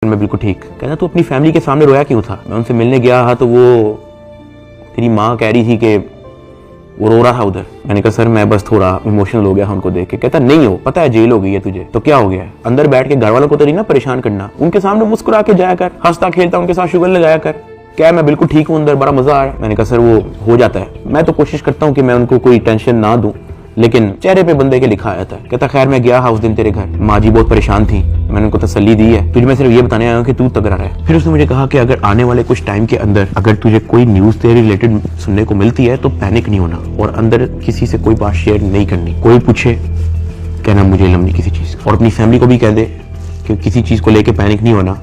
मैं बिल्कुल ठीक। कहता तू अपनी फैमिली के सामने रोया क्यों था? मैं उनसे मिलने गया तो वो तेरी माँ कह रही थी कि वो रो रहा था उधर। मैंने कहा सर मैं बस थोड़ा इमोशनल हो गया उनको देख के। कहता नहीं हो, पता है जेल हो गई है तुझे तो क्या हो गया है, अंदर बैठ के घर वालों को तो नहीं ना परेशान करना, उनके सामने मुस्कुरा के जाया कर, हंसता खेलता उनके साथ शुगर लगाया कर। क्या मैं बिल्कुल ठीक हूँ, अंदर बड़ा मजा आ रहा है। मैंने कहा सर वो हो जाता है, मैं तो कोशिश करता हूँ कि मैं उनको कोई टेंशन ना दूं, लेकिन चेहरे पे बंदे के लिखा आया था। कहता खैर मैं गया उस दिन तेरे घर, माँ जी बहुत परेशान थी, मैंने उनको तसल्ली दी है, तुझे मैं सिर्फ ये बताने आया हूँ कि तू तगड़ा रहे। फिर उसने मुझे कहा कि अगर आने वाले कुछ टाइम के अंदर अगर तुझे कोई न्यूज तेरे रिलेटेड सुनने को मिलती है तो पैनिक नहीं होना और अंदर किसी से कोई बात शेयर नहीं करनी, कोई पूछे कहना मुझे इल्म नहीं किसी चीज, और अपनी फैमिली को भी कह दे कि किसी चीज को लेके पैनिक नहीं होना।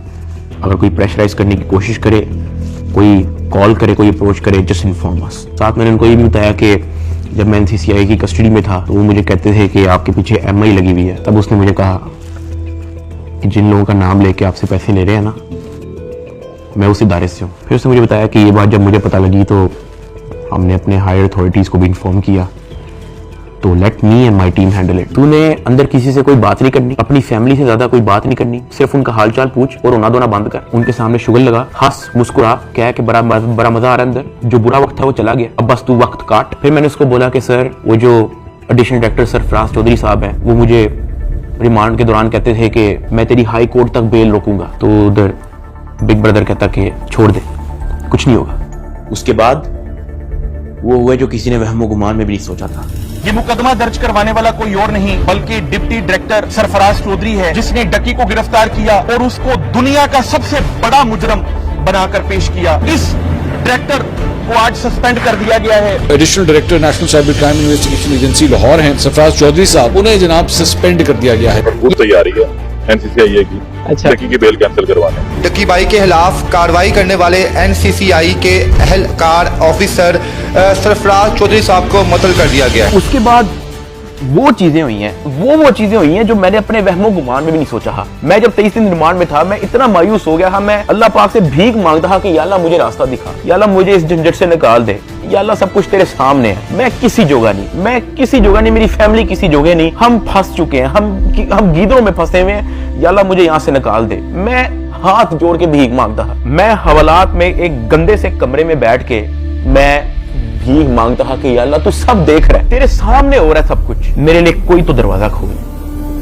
अगर कोई प्रेशराइज करने की कोशिश करे, कोई कॉल करे, कोई अप्रोच करे, जस्ट इन्फॉर्म अस। साथ मैंने उनको ये भी बताया कि जब मैं NCCI की कस्टडी में था तो वो मुझे कहते थे कि आपके पीछे MI लगी हुई है। तब उसने मुझे कहा कि जिन लोगों का नाम लेके आपसे पैसे ले रहे हैं ना, मैं उस इदारे से हूँ। फिर उसने मुझे बताया कि ये बात जब मुझे पता लगी तो हमने अपने हायर अथॉरिटीज को भी इन्फॉर्म किया, तो let me and my team handle it. तूने अंदर किसी से कोई बात नहीं करनी, अपनी फैमिली से ज्यादा कोई बात नहीं करनी, सिर्फ उनका हालचाल पूछ और रोना धोना बंद कर, उनके सामने शुगर लगा, हंस मुस्कुरा, कह के बड़ा मजा आ रहा है अंदर, जो बुरा वक्त था वो चला गया, अब बस तू वक्त काट। फिर मैंने उसको बोला कि सर वो जो एडिशनल डायरेक्टर सरफराज चौधरी साहब हैं वो मुझे रिमांड के दौरान कहते थे कि मैं तेरी हाई कोर्ट तक बेल रोकूंगा, तो उधर बिग ब्रदर कहता कि छोड़ दे कुछ नहीं होगा। उसके बाद वो हुआ जो किसी ने वहमो गुमान में भी नहीं सोचा था। ये मुकदमा दर्ज करवाने वाला कोई और नहीं बल्कि डिप्टी डायरेक्टर सरफराज चौधरी है, जिसने डकी को गिरफ्तार किया और उसको दुनिया का सबसे बड़ा मुजरम बनाकर पेश किया। इस डायरेक्टर को आज सस्पेंड कर दिया गया है। Additional director national cyber crime investigation agency Lahore हैं सरफराज चौधरी साहब, उन्हें जनाब सस्पेंड कर दिया गया है। भरपूर तैयारी है NCCI की डकी की बेल कैंसिल करवाने। डकी भाई के खिलाफ कार्रवाई करने वाले NCCI के अहलकार ऑफिसर सरफराज चौधरी साहब को मुअत्तल कर दिया गया। उसके बाद वो चीजें हुई हैं, वो चीजें हुई हैं जो मैंने अपने वहमो गुमान में भी नहीं सोचा था। मैं जब 23 दिन रिमांड में था मैं इतना मायूस हो गया था, मैं अल्लाह पाक से भीख मांगता था कि या अल्लाह मुझे रास्ता दिखा, या अल्लाह मुझे इस झंझट से निकाल दे, या अल्लाह सब कुछ तेरे सामने है, मैं किसी जोगा नहीं, मेरी फैमिली किसी जोगे नहीं, हम फंस चुके हैं, हम गीदड़ों में फंसे हुए हैं, या अल्लाह मुझे यहाँ से निकाल दे। मैं हाथ जोड़ के भीख मांगता था। मैं हवालात में एक गंदे से कमरे में बैठ के मैं भीख मांगता था कि या अल्लाह तू सब देख रहा है, तेरे सामने हो रहा है सब कुछ, मेरे लिए कोई तो दरवाजा खोल,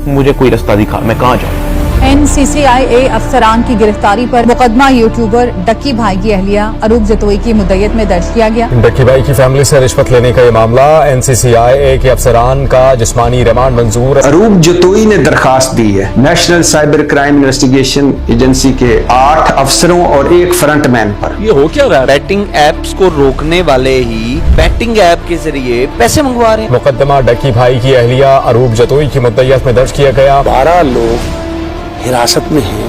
मुझे कोई रास्ता दिखा, मैं कहां जाऊं। NCCI अफसरान की गिरफ्तारी पर मुकदमा यूट्यूबर डक्की भाई की अहलिया अरूब जतोई की मुद्दत में दर्ज किया गया। डक्की भाई की फैमिली से रिश्वत लेने का ये मामला, NCCI के अफसरान का जिस्मानी रिमांड मंजूर। अरूब जतोई ने दरखास्त दी है national cyber crime investigation agency के 8 अफसरों और 1 फ्रंटमैन पर। ये हो क्या रहा है? बैटिंग एप्स को रोकने वाले ही बैटिंग ऐप के जरिए पैसे मंगवा रहे हैं। मुकदमा डक्की भाई की अहलिया अरूब जतोई की मुद्दत में दर्ज किया गया। 12 लोग हिरासत में हैं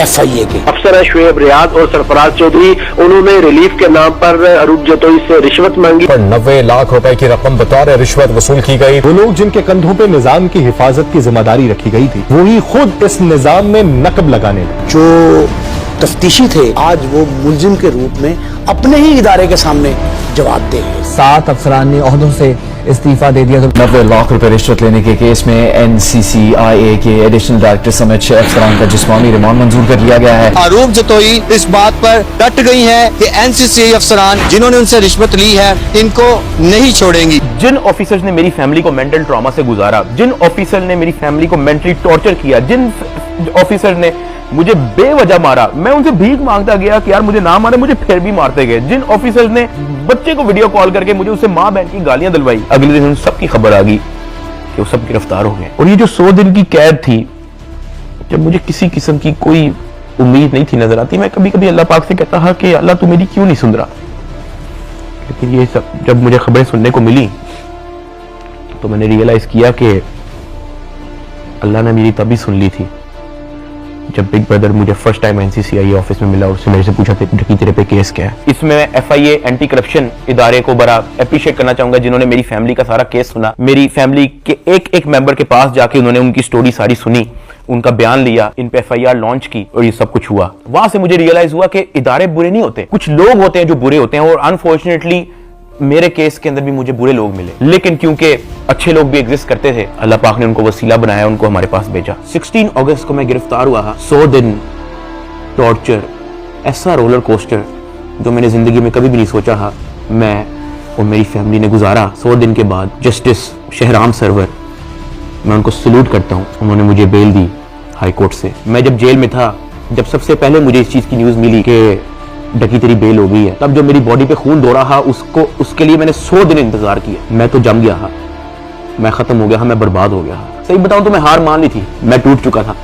FIA के। अफसर शुएब रियाद और सरफराज चौधरी, उन्होंने रिलीफ के नाम पर अरूब जतोई से रिश्वत मांगी। 90 लाख रुपए की रकम बतौर रिश्वत वसूल की गई। वो लोग जिनके कंधों पे निजाम की हिफाजत की जिम्मेदारी रखी गई थी, वही खुद इस निजाम में नकब लगाने लगे। जो तफ्तीशी थे आज वो मुलजिम के रूप में अपने ही इदारे के सामने जवाब दे। 7 अफसरान ने ओहदों से इस्तीफा दे दिया। 90 लाख रुपए रिश्वत लेने के केस में NCCI के एडिशनल डायरेक्टर समेत 6 अफसरान का जिस्मानी रिमांड मंजूर कर लिया गया है। अरूब जतोई इस बात पर डट गई है कि NCCI अफसरान जिन्होंने उनसे रिश्वत ली है इनको नहीं छोड़ेंगी। जिन ऑफिसर्स ने मेरी फैमिली को मेंटल ट्रॉमा से गुजारा, जिन ऑफिसर ने मेरी फैमिली को मेंटली टॉर्चर किया, जिन ऑफिसर ने मुझे बेवजह मारा, मैं उनसे भीख मांगता गया कि यार मुझे ना मारे, मुझे फिर भी मारते गए। जिन ऑफिसर्स ने बच्चे को वीडियो कॉल करके मुझे उससे माँ बहन की गालियां दिलवाई, अगले दिन उन सबकी खबर आ गई कि वो सब गिरफ्तार हो गए। और ये जो 100 दिन की कैद थी, जब मुझे किसी किस्म की कोई उम्मीद नहीं थी नजर आती, मैं कभी कभी अल्लाह पाक से कहता था कि अल्लाह तू मेरी क्यों नहीं सुन रहा। लेकिन ये सब जब मुझे खबरें सुनने को मिली तो मैंने रियलाइज किया कि अल्लाह ने मेरी तभी सुन ली थी जब बिग ब्रदर मुझे फर्स्ट टाइम NCCI ऑफिस में मिला और उसने मेरे से पूछा कि तेरे पे केस क्या है। इसमें FIA एंटी करप्शन इदारे को बड़ा अप्रिशिएट करना चाहूंगा जिन्होंने मेरी फैमिली का सारा केस सुना, मेरी फैमिली के एक मेंबर के पास जाके उन्होंने उनकी स्टोरी सारी सुनी, उनका बयान लिया, इन पे FIR लॉन्च की और ये सब कुछ हुआ। वहां से मुझे रियलाइज हुआ कि इदारे बुरे नहीं होते, कुछ लोग होते हैं जो बुरे होते हैं। और अनफॉर्चुनेटली मेरे केस के अंदर भी मुझे बुरे लोग मिले, लेकिन क्योंकि अच्छे लोग भी एग्जिस्ट करते थे, अल्लाह पाक ने उनको वसीला बनाया, उनको हमारे पास भेजा। 16 अगस्त को मैं गिरफ्तार हुआ। 100 दिन टॉर्चर, ऐसा रोलर कोस्टर जो मैंने ज़िंदगी में कभी भी नहीं सोचा था मैं और मेरी फैमिली ने गुजारा 100 दिन के बाद। जस्टिस शहराम सरवर, मैं उनको सल्यूट करता हूँ, उन्होंने मुझे बेल दी हाई कोर्ट से। मैं जब जेल में था, जब सबसे पहले मुझे इस चीज़ की न्यूज़ मिली कि डकी तेरी बेल हो गई है, तब जो मेरी बॉडी पे खून दौड़ा था उसके लिए मैंने 100 दिन इंतजार किया। मैं तो जम गया था, मैं खत्म हो गया था, मैं बर्बाद हो गया था। सही बताऊं तो मैं हार मान ली थी, मैं टूट चुका था।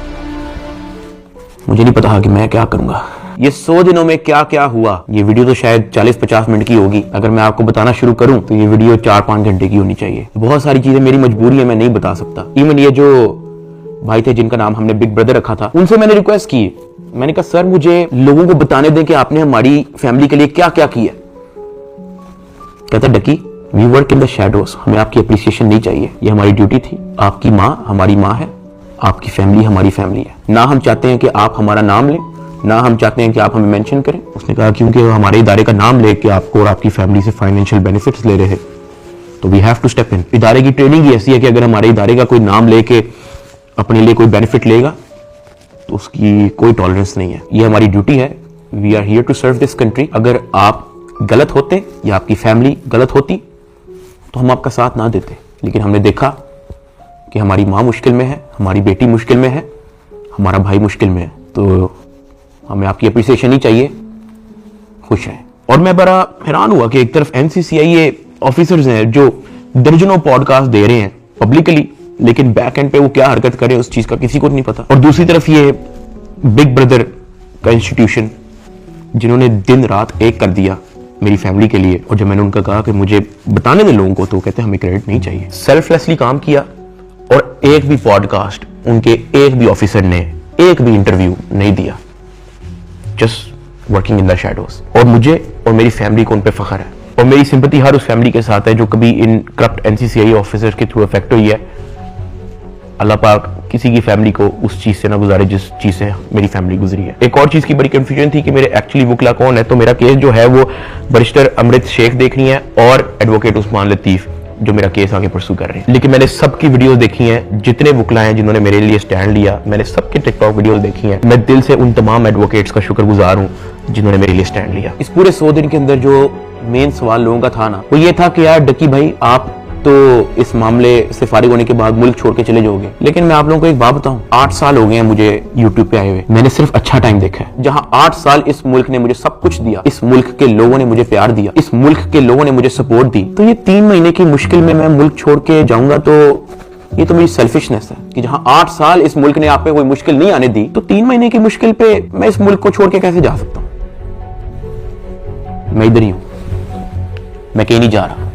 मुझे नहीं पता था कि मैं क्या करूंगा। ये 100 दिनों में क्या क्या हुआ, ये वीडियो तो शायद 40-50 मिनट की होगी। अगर मैं आपको बताना शुरू करूं तो ये वीडियो 4-5 घंटे की होनी चाहिए। बहुत सारी चीजें मेरी मजबूरी है, मैं नहीं बता सकता। इवन ये जो भाई थे जिनका नाम हमने बिग ब्रदर रखा था, उनसे मैंने रिक्वेस्ट की, मैंने कहा सर मुझे लोगों को बताने दें कि आपने हमारी फैमिली के लिए क्या क्या किया। कहता डकी we work in the shadows, हमें आपकी अप्रिसिएशन नहीं चाहिए, ये हमारी ड्यूटी थी। आपकी माँ हमारी माँ है, आपकी फैमिली हमारी फैमिली है। ना हम चाहते हैं कि आप हमारा नाम लें, ना हम चाहते हैं कि आप हमें मेंशन करें। उसने कहा क्योंकि हमारे इदारे का नाम लेके आपको और आपकी फैमिली से फाइनेंशियल बेनिफिट्स ले रहे हैं तो we have to step in. इदारे की ट्रेनिंग ही ऐसी है कि अगर हमारे इदारे का कोई नाम लेके अपने लिए कोई बेनिफिट लेगा तो उसकी कोई टॉलरेंस नहीं है। ये हमारी ड्यूटी है, we are here to serve this country. अगर आप गलत होते या आपकी फैमिली गलत होती तो हम आपका साथ ना देते, लेकिन हमने देखा कि हमारी माँ मुश्किल में है, हमारी बेटी मुश्किल में है, हमारा भाई मुश्किल में है, तो हमें आपकी अप्रिसिएशन ही चाहिए। खुश हैं। और मैं बड़ा हैरान हुआ कि एक तरफ एनसीसीआई ऑफिसर्स हैं जो दर्जनों पॉडकास्ट दे रहे हैं पब्लिकली, लेकिन बैक एंड पे वो क्या हरकत करे उस चीज का किसी को नहीं पता। और दूसरी तरफ ये बिग ब्रदर का इंस्टीट्यूशन जिन्होंने दिन रात एक कर दिया मेरी फैमिली के लिए। और जब मैंने उनका कहा कि मुझे बताने दें लोगों को, तो कहते हमें क्रेडिट नहीं चाहिए। सेल्फलेसली काम किया और एक भी पॉडकास्ट उनके एक भी ऑफिसर ने एक भी इंटरव्यू नहीं दिया, just working in the shadows. और मुझे और मेरी फैमिली को उन पे फख्र है, और मेरी सिंपैथी हर उस फैमिली के साथ है जो कभी इन करप्ट एनसीसीआई ऑफिसर्स के थ्रू अफेक्ट हुई है। अल्लाह पाक किसी की फैमिली को उस चीज से ना गुजारे जिस चीज से मेरी फैमिली गुजरी है। एक और चीज की बड़ी कंफ्यूजन थी कि मेरे एक्चुअली वकला कौन है। तो मेरा केस जो है वो बैरिस्टर अमृत शेख देख रही है और एडवोकेट उस्मान लतीफ जो मेरा केस आगे परसू कर रहे हैं। लेकिन मैंने सबकी वीडियोस देखी हैं, जितने वकला हैं जिन्होंने मेरे लिए स्टैंड लिया, मैंने सबके टिकटॉक वीडियोस देखी हैं। मैं दिल से उन तमाम एडवोकेट्स का शुक्रगुजार हूं जिन्होंने मेरे लिए स्टैंड लिया। इस पूरे 100 दिन के अंदर जो मेन सवाल लोगों का था ना, वो ये था कि यार डकी भाई आप तो इस मामले से फारिग होने के बाद मुल्क छोड़ के चले जाओगे। लेकिन मैं आप लोगों को एक बात बताऊं, 8 साल हो गए हैं मुझे यूट्यूब पे आए हुए, मैंने सिर्फ अच्छा टाइम देखा है। जहां 8 साल इस मुल्क ने मुझे सब कुछ दिया, इस मुल्क के लोगों ने मुझे प्यार दिया, इस मुल्क के लोगों ने मुझे सपोर्ट दी, तो ये 3 महीने की मुश्किल में मैं मुल्क छोड़ के जाऊंगा तो ये तो मेरी सेल्फिशनेस है कि जहां 8 साल इस मुल्क ने आप पे कोई मुश्किल नहीं आने दी, तो 3 महीने की मुश्किल पे मैं इस मुल्क को छोड़ के कैसे जा सकता हूं। मैं इधर ही हूं, मैं कहीं नहीं जा रहा।